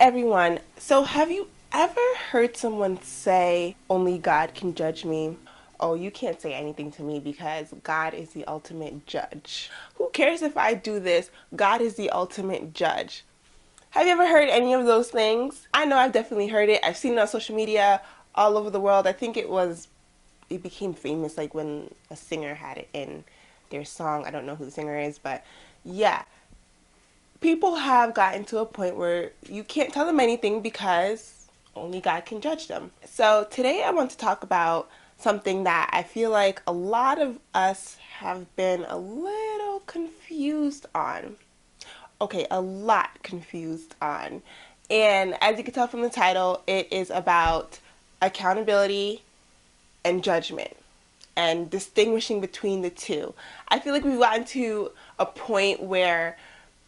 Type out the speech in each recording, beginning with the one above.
everyone. So, have you ever heard someone say, only God can judge me? Oh, you can't say anything to me because God is the ultimate judge. Who cares if I do this? God is the ultimate judge. Have you ever heard any of those things? I know I've definitely heard it. I've seen it on social media all over the world. I think it became famous like when a singer had it in their song. I don't know who the singer is, but yeah, people have gotten to a point where you can't tell them anything because only God can judge them. So today I want to talk about something that I feel like a lot of us have been a little confused on. Okay, a lot confused on. And as you can tell from the title, it is about accountability and judgment and distinguishing between the two. I feel like we've gotten to a point where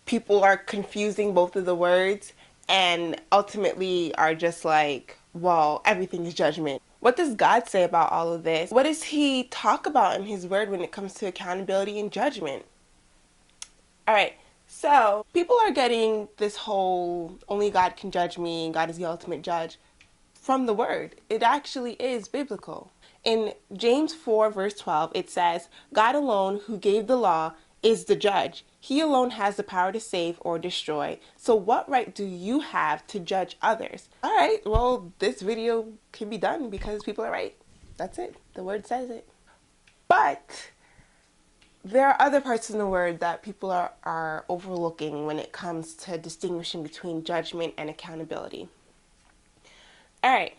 people are confusing both of the words and ultimately are just like, well, everything is judgment. What does God say about all of this? What does He talk about in His Word when it comes to accountability and judgment? All right, so people are getting this whole only God can judge me and God is the ultimate judge from the Word. It actually is biblical. In James 4, verse 12, it says, God alone, who gave the law, is the judge. He alone has the power to save or destroy. So what right do you have to judge others? All right, well, this video can be done because people are right. That's it. The Word says it. But there are other parts in the Word that people are overlooking when it comes to distinguishing between judgment and accountability. All right.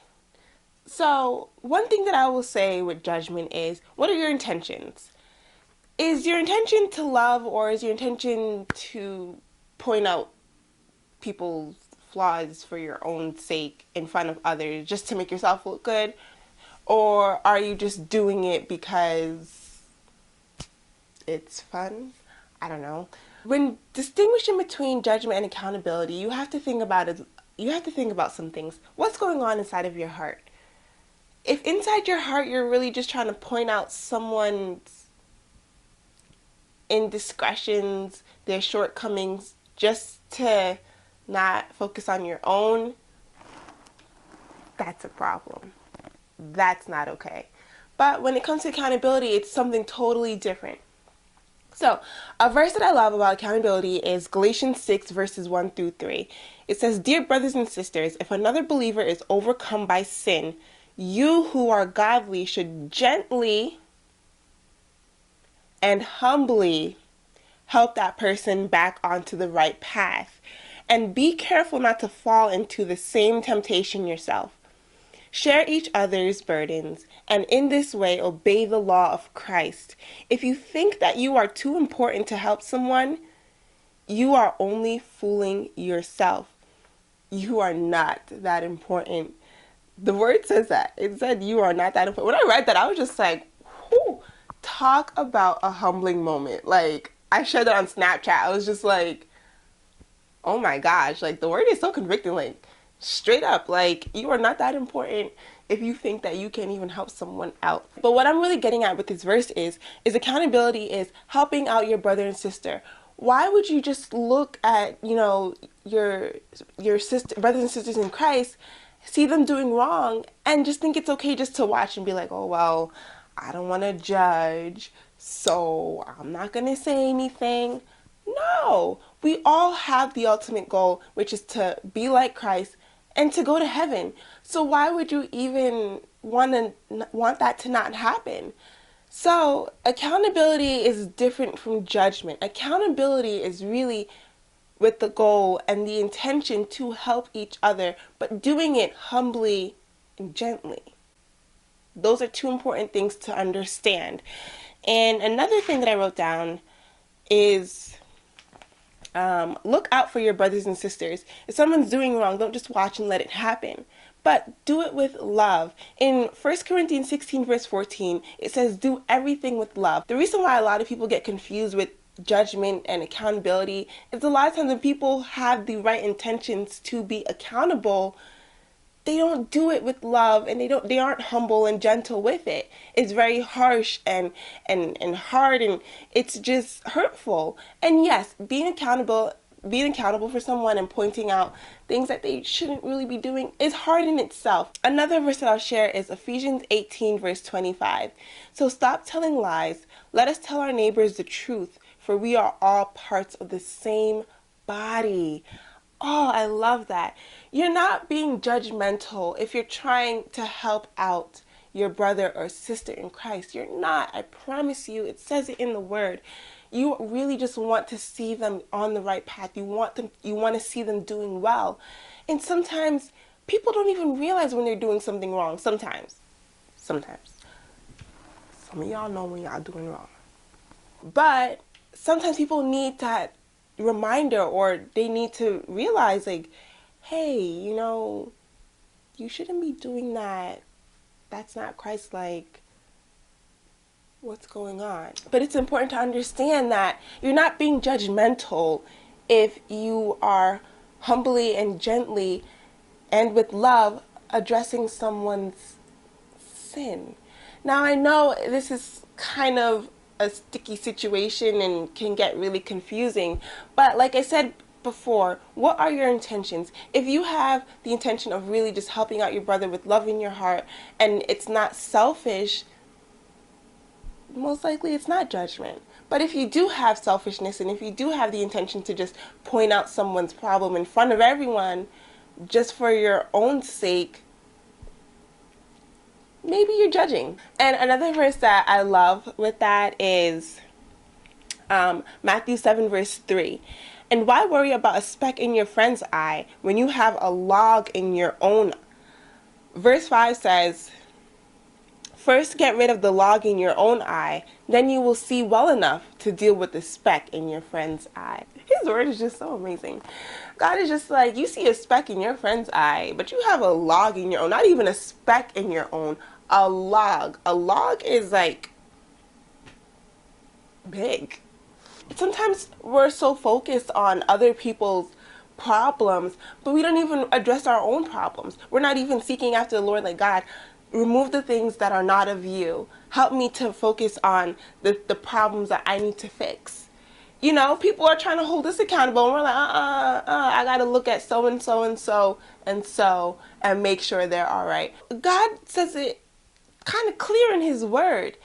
So, one thing that I will say with judgment is, what are your intentions? Is your intention to love, or is your intention to point out people's flaws for your own sake in front of others just to make yourself look good? Or are you just doing it because it's fun? I don't know. When distinguishing between judgment and accountability, you have to think about it. You have to think about some things. What's going on inside of your heart? If inside your heart you're really just trying to point out someone's indiscretions, their shortcomings, just to not focus on your own, that's a problem. That's not okay. But when it comes to accountability, it's something totally different. So, a verse that I love about accountability is Galatians 6, verses 1 through 3. It says, Dear brothers and sisters, if another believer is overcome by sin, you who are godly should gently and humbly help that person back onto the right path. And be careful not to fall into the same temptation yourself. Share each other's burdens, and in this way obey the law of Christ. If you think that you are too important to help someone, you are only fooling yourself. You are not that important. The word says that. It said you are not that important. When I read that, I was just like, whew, talk about a humbling moment. Like, I shared that on Snapchat. I was just like, oh my gosh, like the word is so convicting. Like, straight up, like, you are not that important if you think that you can even help someone out. But what I'm really getting at with this verse is accountability is helping out your brother and sister. Why would you just look at, your sister, brothers and sisters in Christ, see them doing wrong, and just think it's okay just to watch and be like, oh, well, I don't want to judge, so I'm not going to say anything. No, we all have the ultimate goal, which is to be like Christ and to go to heaven. So why would you even want that to not happen? So accountability is different from judgment. Accountability is really with the goal and the intention to help each other, but doing it humbly and gently. Those are two important things to understand. And another thing that I wrote down is look out for your brothers and sisters. If someone's doing wrong, don't just watch and let it happen, but do it with love. In 1 Corinthians 16, verse 14, it says, do everything with love. The reason why a lot of people get confused with judgment and accountability is a lot of times when people have the right intentions to be accountable, they don't do it with love, and they aren't humble and gentle with it. It's very harsh and hard, and it's just hurtful. And yes, being accountable being accountable for someone and pointing out things that they shouldn't really be doing is hard in itself. Another verse that I'll share is Ephesians 18 verse 25. So stop telling lies. Let us tell our neighbors the truth, for we are all parts of the same body. Oh, I love that. You're not being judgmental if you're trying to help out your brother or sister in Christ. You're not. I promise you. It says it in the word. You really just want to see them on the right path. You want to see them doing well. And sometimes people don't even realize when they're doing something wrong. Sometimes. Some of y'all know when y'all doing wrong. But sometimes people need that reminder, or they need to realize, like, hey, you shouldn't be doing that. That's not Christ-like. What's going on? But it's important to understand that you're not being judgmental if you are humbly and gently and with love addressing someone's sin. Now, I know this is kind of a sticky situation and can get really confusing, but like I said before, what are your intentions? If you have the intention of really just helping out your brother with love in your heart and it's not selfish, most likely it's not judgment. But if you do have selfishness and if you do have the intention to just point out someone's problem in front of everyone just for your own sake, maybe you're judging. And another verse that I love with that is Matthew 7 verse 3. And why worry about a speck in your friend's eye when you have a log in your own? Verse 5 says, first get rid of the log in your own eye, then you will see well enough to deal with the speck in your friend's eye. His word is just so amazing. God is just like, you see a speck in your friend's eye, but you have a log in your own. Not even a speck in your own, a log. A log is like big. Sometimes we're so focused on other people's problems, but we don't even address our own problems. We're not even seeking after the Lord, like, God, remove the things that are not of you. Help me to focus on the problems that I need to fix. People are trying to hold us accountable, and we're like, I got to look at so and so and so and so and make sure they're all right. God says it kind of clear in his word.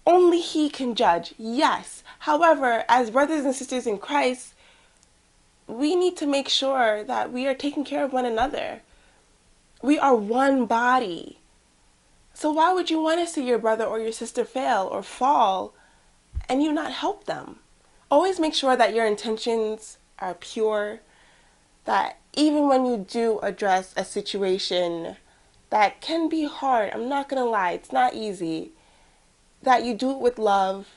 Only he can judge, yes. However, as brothers and sisters in Christ, we need to make sure that we are taking care of one another. We are one body. So why would you want to see your brother or your sister fail or fall and you not help them? Always make sure that your intentions are pure, that even when you do address a situation that can be hard, I'm not going to lie, it's not easy, that you do it with love,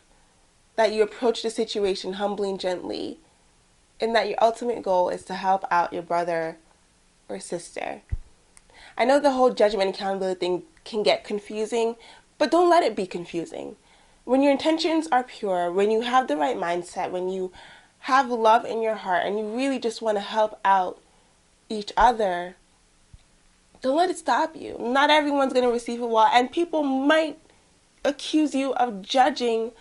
that you approach the situation humbly and gently, and that your ultimate goal is to help out your brother or sister. I know the whole judgment and accountability thing can get confusing, but don't let it be confusing. When your intentions are pure, when you have the right mindset, when you have love in your heart and you really just want to help out each other, don't let it stop you. Not everyone's going to receive it well, and people might accuse you of judging,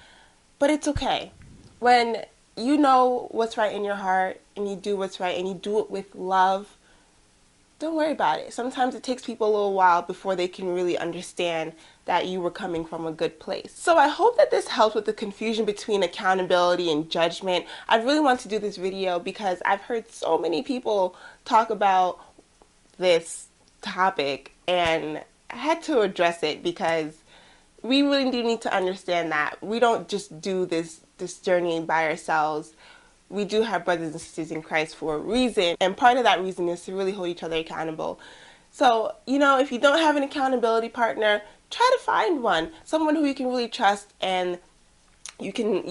but it's okay. When you know what's right in your heart and you do what's right and you do it with love, don't worry about it. Sometimes it takes people a little while before they can really understand that you were coming from a good place. So I hope that this helps with the confusion between accountability and judgment. I really want to do this video because I've heard so many people talk about this topic, and I had to address it because we really do need to understand that we don't just do this journey by ourselves. We do have brothers and sisters in Christ for a reason, and part of that reason is to really hold each other accountable. So, if you don't have an accountability partner, try to find one, someone who you can really trust and you can,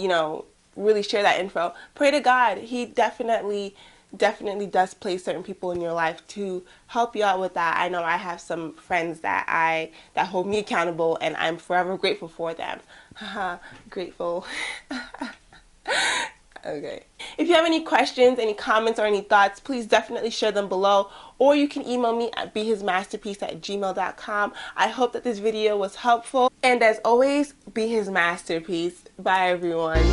really share that info. Pray to God. He definitely does place certain people in your life to help you out with that. I know I have some friends that hold me accountable, and I'm forever grateful for them. Haha, grateful. Okay. If you have any questions, any comments, or any thoughts, please definitely share them below, or you can email me at behismasterpiece@gmail.com. I hope that this video was helpful, and as always, be his masterpiece. Bye, everyone.